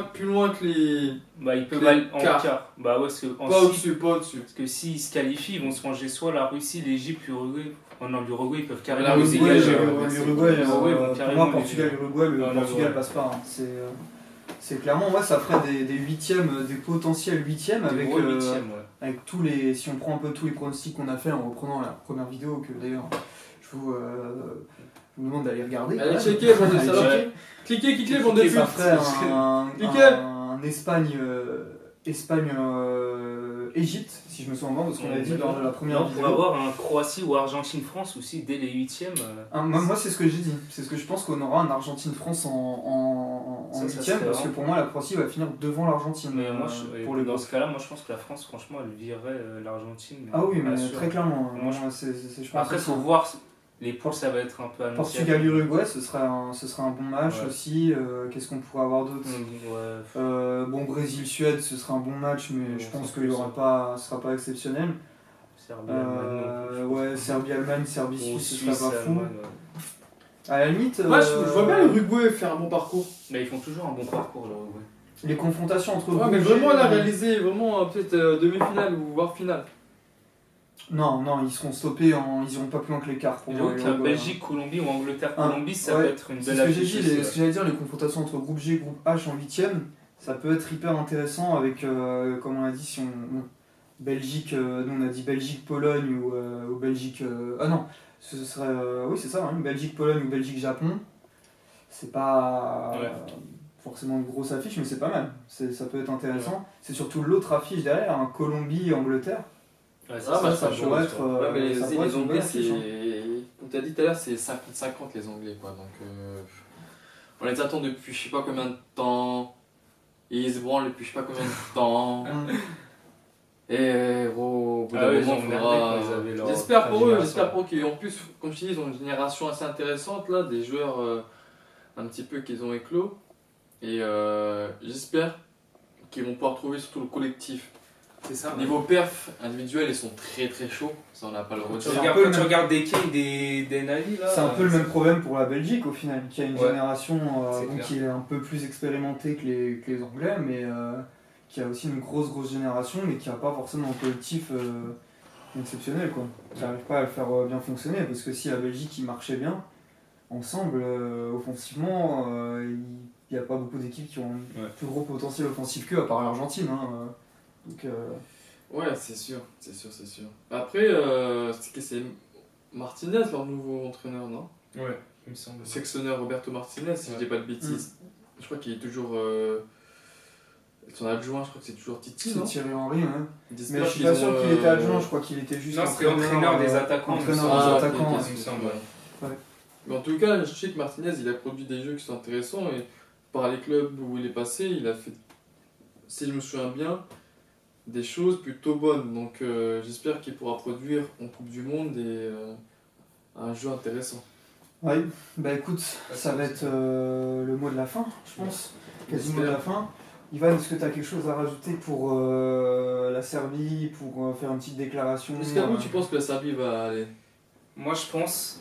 Speaker 2: que les.
Speaker 3: bah, ils peuvent
Speaker 2: Les
Speaker 3: aller en
Speaker 2: quarts.
Speaker 3: quart. Bah ouais, parce que,
Speaker 2: Pas au-dessus, pas au-dessus.
Speaker 3: parce que s'ils se qualifient, ils vont se manger soit la Russie, l'Égypte, l'Uruguay. Oh non, l'Uruguay, ils peuvent carrément
Speaker 2: La
Speaker 3: les
Speaker 2: Russie,
Speaker 3: dégager.
Speaker 1: L'Uruguay,
Speaker 3: L'Uruguay,
Speaker 1: pour
Speaker 3: carrément
Speaker 1: moi, Portugal, Uruguay, le
Speaker 3: Non, non,
Speaker 1: Portugal
Speaker 3: ouais.
Speaker 1: passe pas. Hein. C'est clairement, ouais, ça ferait des huitièmes, des potentiels huitièmes
Speaker 3: Des
Speaker 1: avec,
Speaker 3: gros huitièmes, ouais.
Speaker 1: avec tous les. Si on prend un peu tous les pronostics qu'on a fait en reprenant la première vidéo, que d'ailleurs je vous demande d'aller regarder.
Speaker 2: Allez,
Speaker 1: quand même.
Speaker 2: checker, bande de
Speaker 1: Allez,
Speaker 2: salopes.
Speaker 1: checker.
Speaker 2: Cliquez, bande de
Speaker 1: Ça
Speaker 2: putes.
Speaker 1: ferait
Speaker 2: Cliquez.
Speaker 1: un Espagne Égypte, si je me souviens bien, parce qu'on avait dit lors de la première
Speaker 3: Non, on pourrait
Speaker 1: vidéo.
Speaker 3: avoir un Croatie ou Argentine-France aussi dès les huitièmes.
Speaker 1: Moi, c'est ce que j'ai dit. C'est ce que je pense qu'on aura un Argentine-France en
Speaker 3: Ça
Speaker 1: huitième,
Speaker 3: serait
Speaker 1: parce que
Speaker 3: vraiment-
Speaker 1: pour moi, la Croatie va finir devant l'Argentine
Speaker 3: Mais moi,
Speaker 1: pour les
Speaker 3: dans
Speaker 1: groupes.
Speaker 3: ce cas-là, moi je pense que la France, franchement, elle virerait l'Argentine.
Speaker 1: Ah oui, mais
Speaker 3: pas sûr.
Speaker 1: très clairement.
Speaker 3: Moi,
Speaker 1: je pense
Speaker 3: Après,
Speaker 1: que
Speaker 3: faut voir. Les poules, ça va être un peu annoncé.
Speaker 1: Portugal-Uruguay, ce serait un bon match
Speaker 3: Ouais.
Speaker 1: aussi. Qu'est-ce qu'on pourrait avoir d'autre
Speaker 3: Ouais.
Speaker 1: Bon, Brésil-Suède, ce sera un bon match, mais
Speaker 3: Ouais,
Speaker 1: je
Speaker 3: ça
Speaker 1: pense
Speaker 3: sera
Speaker 1: qu'il y
Speaker 3: plus
Speaker 1: aura
Speaker 3: ça.
Speaker 1: pas, ce sera pas exceptionnel.
Speaker 3: Serbie, Allemagne, non plus.
Speaker 1: Ouais, Serbie-Allemagne,
Speaker 3: Ou
Speaker 1: Serbie-Suisse, ce serait
Speaker 3: Suisse,
Speaker 1: pas fou.
Speaker 3: Allemagne, ouais.
Speaker 1: À la limite,
Speaker 2: Moi, je vois bien l'Uruguay faire un bon parcours.
Speaker 3: Mais ils font toujours un bon parcours, là, ouais.
Speaker 1: les confrontations entre
Speaker 2: Ouais, mais
Speaker 1: groupes
Speaker 2: vraiment,
Speaker 1: G,
Speaker 2: la réaliser, vraiment, peut-être demi-finale ou voire finale.
Speaker 1: Non, ils seront stoppés, ils iront pas plus loin que les quarts pour moi.
Speaker 3: J'avoue
Speaker 1: les
Speaker 3: que
Speaker 1: Uruguayens.
Speaker 3: Belgique, Colombie ou Angleterre, Colombie, ça
Speaker 1: ouais,
Speaker 3: peut être une
Speaker 1: C'est
Speaker 3: belle
Speaker 1: ce que j'ai
Speaker 3: affiche
Speaker 1: dit,
Speaker 3: aussi,
Speaker 1: ce
Speaker 3: ouais.
Speaker 1: que j'allais dire, les confrontations entre groupe G et groupe H en huitième, ça peut être hyper intéressant avec, comme on a dit, si on Belgique, nous on a dit Belgique-Pologne ou Belgique. Ah non, ce serait. Oui, c'est ça, hein, Belgique-Pologne ou Belgique-Japon. C'est pas
Speaker 3: Ouais.
Speaker 1: forcément une grosse affiche, mais c'est pas mal. Ça peut être intéressant. C'est surtout l'autre affiche derrière, hein, Colombie-Angleterre.
Speaker 3: Ouais,
Speaker 2: Ah, bah,
Speaker 1: ça
Speaker 2: ça
Speaker 1: pourrait
Speaker 3: chaud,
Speaker 1: être.
Speaker 2: Ouais, mais
Speaker 1: ça
Speaker 2: les
Speaker 1: pourrait être une bonne
Speaker 2: Anglais,
Speaker 1: affiche, hein.
Speaker 2: c'est. Comme tu as dit tout à l'heure, c'est 50-50 les Anglais, quoi. Donc, on les attend depuis je sais pas combien de temps. Et ils se branlent depuis je sais pas combien de temps. Et gros, au bout
Speaker 3: Ah
Speaker 2: d'un
Speaker 3: ouais, ils
Speaker 2: moment,
Speaker 3: ont
Speaker 2: il
Speaker 3: merdé
Speaker 2: faudra.
Speaker 3: quand ils avaient leur
Speaker 2: J'espère pour eux,
Speaker 3: génération.
Speaker 2: j'espère pour eux qu'en plus, comme je te dis, ils ont une génération assez intéressante là, des joueurs un petit peu qu'ils ont éclos. Et j'espère qu'ils vont pouvoir trouver surtout le collectif.
Speaker 3: C'est ça.
Speaker 2: Niveau perf individuel, ils sont très très chauds, ça on n'a pas le
Speaker 3: Tu
Speaker 2: redire.
Speaker 1: C'est un
Speaker 3: regardes,
Speaker 1: peu
Speaker 3: quand
Speaker 1: le
Speaker 3: tu
Speaker 1: même-
Speaker 3: regardes des Kane, des Nali, là.
Speaker 1: C'est un peu le même problème pour la Belgique au final, qui a une
Speaker 3: Ouais.
Speaker 1: génération
Speaker 3: C'est
Speaker 1: donc,
Speaker 3: clair.
Speaker 1: qui est un peu plus expérimentée que les Anglais, mais qui a aussi une grosse génération, mais qui n'a pas forcément un collectif exceptionnel, quoi. Qui n'arrive pas à le faire bien fonctionner, parce que si la Belgique il marchait bien, ensemble, offensivement, il n'y a pas beaucoup d'équipes qui ont un
Speaker 3: Ouais.
Speaker 1: plus gros potentiel offensif qu'eux, à part l'Argentine. Hein, donc,
Speaker 2: Ouais, c'est sûr. Après, c'est Martinez leur nouveau entraîneur, non?
Speaker 3: Ouais, il me semble.
Speaker 2: Sectionneur Roberto Martinez, si je dis pas de bêtises. Je crois qu'il est toujours. Son adjoint, je crois que c'est toujours Titi,
Speaker 1: c'est
Speaker 2: non?
Speaker 1: Thierry Henry, hein.
Speaker 2: J'espère
Speaker 1: Mais je suis
Speaker 2: qu'ils
Speaker 1: pas sûr
Speaker 2: ont,
Speaker 1: qu'il était adjoint, je crois qu'il était juste
Speaker 3: Non, c'était entraîneur des attaquants.
Speaker 1: entraîneur
Speaker 3: il me
Speaker 1: des
Speaker 3: semble.
Speaker 1: attaquants,
Speaker 2: ok,
Speaker 3: il me
Speaker 2: ok,
Speaker 3: semble,
Speaker 2: ouais.
Speaker 3: ouais.
Speaker 2: Mais en tout cas, je sais que Martinez, il a produit des jeux qui sont intéressants et par les clubs où il est passé, il a fait, si je me souviens bien, des choses plutôt bonnes. Donc j'espère qu'il pourra produire en Coupe du Monde et un jeu intéressant.
Speaker 1: Oui, bah écoute, ça va être le mot de la fin, je pense. Quasiment de la fin. Ivan, est-ce que tu as quelque chose à rajouter pour la Serbie, pour faire une petite déclaration
Speaker 2: Jusqu'à où tu penses que la Serbie va aller?
Speaker 3: Moi, je pense.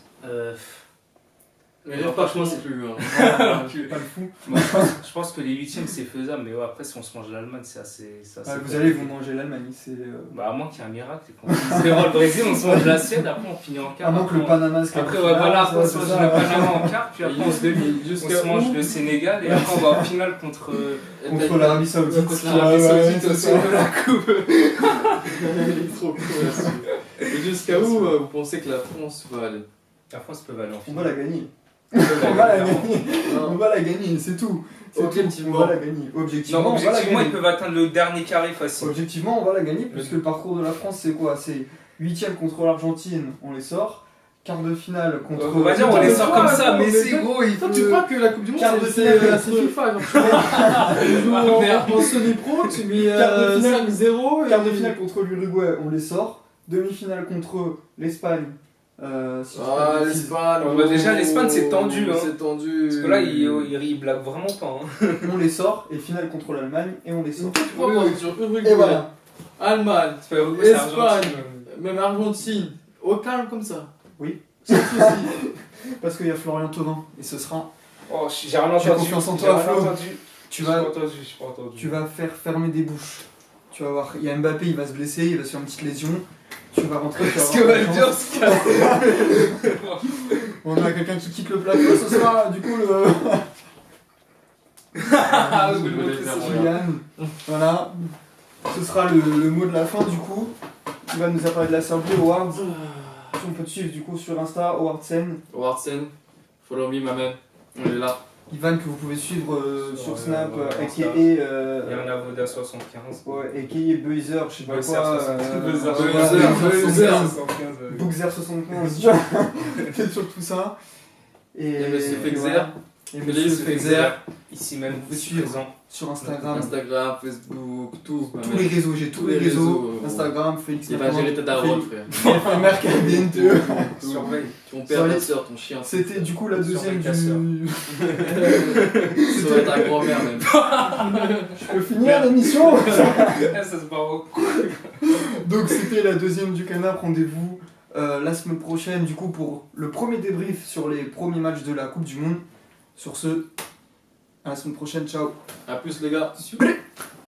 Speaker 2: Mais rêve pas, je pense c'est plus.
Speaker 1: Pas le fou.
Speaker 3: Moi, je pense que les huitièmes, c'est faisable, mais ouais, après, si on se mange l'Allemagne, c'est assez.
Speaker 1: Vous allez vous manger l'Allemagne.
Speaker 3: Bah, à moins qu'il y ait un miracle. Quand on se déroule le Brésil, on se mange la Suède, après, on finit en quart.
Speaker 1: À moins que le Panama se
Speaker 3: Après,
Speaker 1: qualifie.
Speaker 3: ouais, voilà, après, on
Speaker 1: Ouais,
Speaker 3: se mange
Speaker 1: c'est
Speaker 3: le
Speaker 1: ça.
Speaker 3: Panama en quart, puis après, on se
Speaker 2: Jusqu'à
Speaker 3: mange
Speaker 2: où
Speaker 3: le Sénégal, et après, on va en finale contre.
Speaker 1: Contre l'Arabie Saoudite.
Speaker 2: Contre l'Arabie
Speaker 1: Ouais,
Speaker 2: Saoudite
Speaker 1: c'est
Speaker 2: aussi,
Speaker 1: ça.
Speaker 2: de la coupe. Il est trop cool là-dessus. Et jusqu'à où vous pensez que la France va aller?
Speaker 3: La France peut aller en
Speaker 1: On
Speaker 3: finale.
Speaker 1: va la gagner.
Speaker 3: On
Speaker 1: On va la
Speaker 3: clairement.
Speaker 1: gagner. On va la gagner, c'est tout. C'est tout.
Speaker 2: Objectivement.
Speaker 1: On va la gagner. Objectivement,
Speaker 3: Non,
Speaker 1: on va la
Speaker 3: objectivement, ils
Speaker 1: gagner.
Speaker 3: peuvent atteindre le dernier carré facile.
Speaker 1: Objectivement, on va la gagner, puisque le parcours de la France, c'est quoi? C'est 8ème contre l'Argentine, on les sort. quart de finale contre.
Speaker 3: On va dire, on les sort comme ça, mais c'est
Speaker 4: gros, il
Speaker 5: Toi, tu crois que la Coupe du Monde,
Speaker 1: Quart de
Speaker 5: c'est
Speaker 1: finale
Speaker 5: c'est
Speaker 1: contre-
Speaker 5: FIFA, genre tu joues en semi-pro, tu mets
Speaker 1: Quart de finale.
Speaker 5: 5-0.
Speaker 1: Quart de finale contre l'Uruguay, on les sort. Demi-finale contre l'Espagne. Si je dis pas de bêtises.
Speaker 4: l'Espagne.
Speaker 3: Bah, déjà, l'Espagne, c'est tendu, hein.
Speaker 4: C'est tendu.
Speaker 3: Parce que là, il blague vraiment pas. Hein.
Speaker 1: On les sort. Et finale contre l'Allemagne, et on les sort.
Speaker 5: Tu crois quoi sur Uruguay,
Speaker 1: Et voilà.
Speaker 5: Allemagne,
Speaker 3: C'est pas Uruguay, c'est
Speaker 5: Espagne,
Speaker 3: Argentine.
Speaker 5: même Argentine, au calme comme ça.
Speaker 1: Oui.
Speaker 5: Sans souci.
Speaker 1: Parce qu'il y a Florian Thauvin. Et ce sera.
Speaker 3: Oh, j'ai rien entendu.
Speaker 1: confiance en
Speaker 3: J'ai
Speaker 1: toi,
Speaker 3: rien
Speaker 1: Flo.
Speaker 3: entendu.
Speaker 1: Tu
Speaker 3: J'ai
Speaker 1: vas,
Speaker 3: pas entendu, j'ai pas entendu.
Speaker 1: tu vas faire fermer des bouches. Tu vas voir. Il y a Mbappé, il va se blesser, il va se faire une petite lésion. Tu vas rentrer. Tu vas
Speaker 3: Ce que
Speaker 1: avoir
Speaker 3: va
Speaker 1: la
Speaker 3: dire,
Speaker 1: chance.
Speaker 3: ce qu'il
Speaker 1: On a quelqu'un qui quitte le plateau. Ce sera du coup le.
Speaker 3: Ah,
Speaker 2: je
Speaker 3: je vais
Speaker 2: voulais
Speaker 3: le montrer
Speaker 2: faire
Speaker 3: ça.
Speaker 1: Kylian. Voilà. Ce sera le mot de la fin du coup. Il va nous a parlé de la Serbie, Howard. On peut te suivre du coup sur Insta, Howard Sen.
Speaker 2: Howardsen, follow me, ma man. On est là.
Speaker 1: Ivan que vous pouvez suivre sur Snap,
Speaker 3: Insta.
Speaker 1: aka.
Speaker 3: Il y a un avoda 75.
Speaker 1: Ouais, aka Buzzer, je sais pas
Speaker 3: Buzzer
Speaker 1: quoi.
Speaker 3: 75.
Speaker 1: Bookzer 75, tu vois. C'est surtout ça.
Speaker 2: Et Monsieur Fexer.
Speaker 1: voilà. Et
Speaker 2: Félix
Speaker 1: Monsieur
Speaker 2: Fexer.
Speaker 1: Fexer.
Speaker 3: Ici même,
Speaker 1: Vous
Speaker 3: vous
Speaker 1: suivez.
Speaker 3: présent.
Speaker 1: Sur Instagram.
Speaker 2: Instagram, Facebook, tout. ma
Speaker 1: Tous
Speaker 2: man.
Speaker 1: les réseaux, j'ai tous les réseaux.
Speaker 2: ouais.
Speaker 1: Instagram, Félix.
Speaker 2: Il va gérer ta daronne, frère.
Speaker 1: FMR KBNTE.
Speaker 3: Surveille.
Speaker 2: Ton père, ta soeur, ton chien.
Speaker 1: C'était du coup la deuxième
Speaker 3: Sur
Speaker 1: du.
Speaker 2: Ça va être ta grand-mère même.
Speaker 1: Je peux finir l'émission.
Speaker 3: Ça se barre au cou.
Speaker 1: Donc c'était la deuxième du canap. Rendez-vous la semaine prochaine du coup pour le premier débrief sur les premiers matchs de la Coupe du Monde. Sur ce, à la semaine prochaine, ciao.
Speaker 2: A plus les gars.
Speaker 3: Super.